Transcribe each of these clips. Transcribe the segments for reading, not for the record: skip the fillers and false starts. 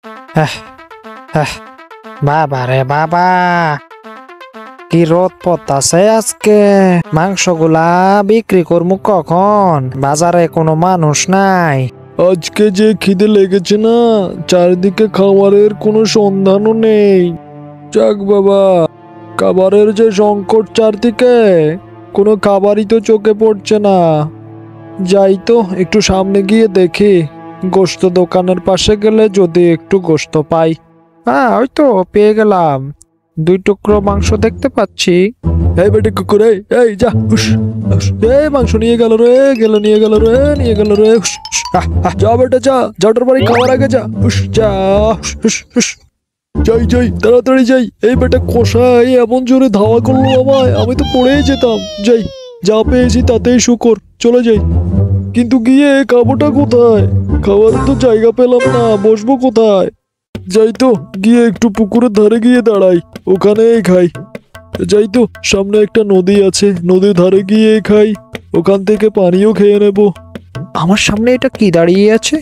আহ, আহ, বাবা রে বাবা, কি রোদ পড়তাছে আজকে। মাংসগুলা বিক্রি করবো কখন? বাজারে কোনো মানুষ নাই। আজকে যে খিদে লেগেছে না, চারিদিকে খাবারের কোনো সন্ধানও নেই। যাক বাবা, খাবারের যে সংকট চারদিকে, কোনো খাবারই তো চোখে পড়ছে না। যাই তো একটু সামনে গিয়ে দেখি, গোশত দোকানের পাশে গেলে যদি একটু গোশত পাই। হ্যাঁ, ওই তো পেয়ে গেলাম, 2 টুকরো মাংস দেখতে পাচ্ছি। এই বেটে কুকুর, এই যা, হুস, হুস, এই মাংস নিয়ে গেল রে, নিয়ে গেল রে, হুস, হুস, যা বেটা যা, যাওয়ার বাড়ি খাওয়ার আগে যা, হুস, যা, হুস, হুস, হুস। যাই তাড়াতাড়ি যাই। এই বেটা কষাই এমন জোরে ধাওয়া করলো আমায়, আমি তো পড়েই যেতাম। যাই, যা পেয়েছি তাতেই শুকর, চলে যাই। কিন্তু গিয়ে খাবোটা কোথায়? খাওয়ার তো জায়গা পেলাম না, বসবো কোথায়? যাই তো, গিয়ে একটু পুকুরের ধারে গিয়ে দাঁড়াই, ওখানেই খাই। যাই তো, সামনে একটা নদী আছে, নদীর ধারে গিয়ে খাই, ওখান থেকে পানিও খেয়ে নেব। আমার সামনে এটা কি দাঁড়িয়ে আছে?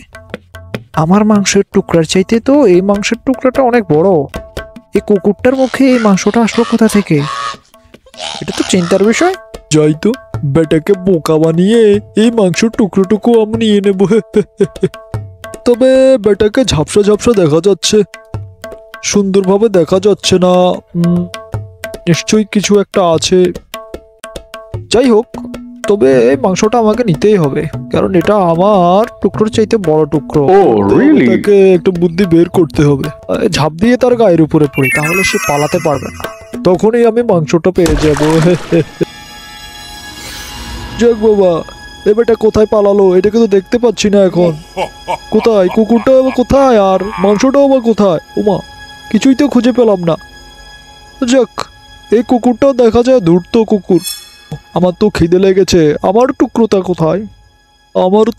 আমার মাংসের টুকরার চাইতে তো এই মাংসের টুকরাটা অনেক বড়। এই কুকুরটার মুখে এই মাংসটা আসলো কোথা থেকে? এটা তো চিন্তার বিষয়। যাই তো, বেটাকে বোকা বানিয়ে এই মাংসের টুকরোটুকু আমি নিয়ে নেব। তবে বেটাকে ঝাপসা ঝাপসা দেখা যাচ্ছে, সুন্দরভাবে দেখা যাচ্ছে না। নিশ্চয়ই কিছু একটা আছে। যাই হোক, তবে এই মাংসটা আমাকে নিতেই হবে, কারণ এটা আমার টুকরোর চাইতে বড় টুকরো। তাকে একটা বুদ্ধি বের করতে হবে। ঝাঁপ দিয়ে তার গায়ের উপরে পড়ি, তাহলে সে পালাতে পারবে না। তখনই আমি মাংসটা পেয়ে যাব। যাক বাবা, এবারটা কোথায় পালালো? এটাকে তো দেখতে পাচ্ছি না এখন। কোথায় কুকুরটা, কোথায় আর মাংসটাও বা কোথায়? ওমা, কিছুই তো খুঁজে পেলাম না। যাক, এই কুকুরটাও দেখা যায় ধূর্ত কুকুর। আমার তো খিদে লেগেছে, আমার টুকরোটা কোথায়? আমারও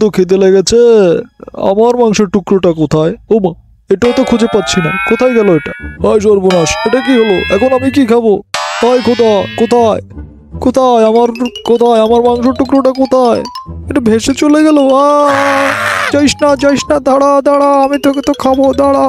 তো খিদে লেগেছে, আমার মাংসের টুকরোটা কোথায়? ওমা, এটাও তো খুঁজে পাচ্ছি না, কোথায় গেল এটা? হায় সর্বনাশ, এটা কি হলো? এখন আমি কি খাবো? হায় খোদা, কোথায় কোথায় আমার কোথায় আমার মাংসের টুকরোটা কোথায়? এটা ভেসে চলে গেল। যাইস না, দাঁড়া, আমি তোকে তো খাবো, দাঁড়া।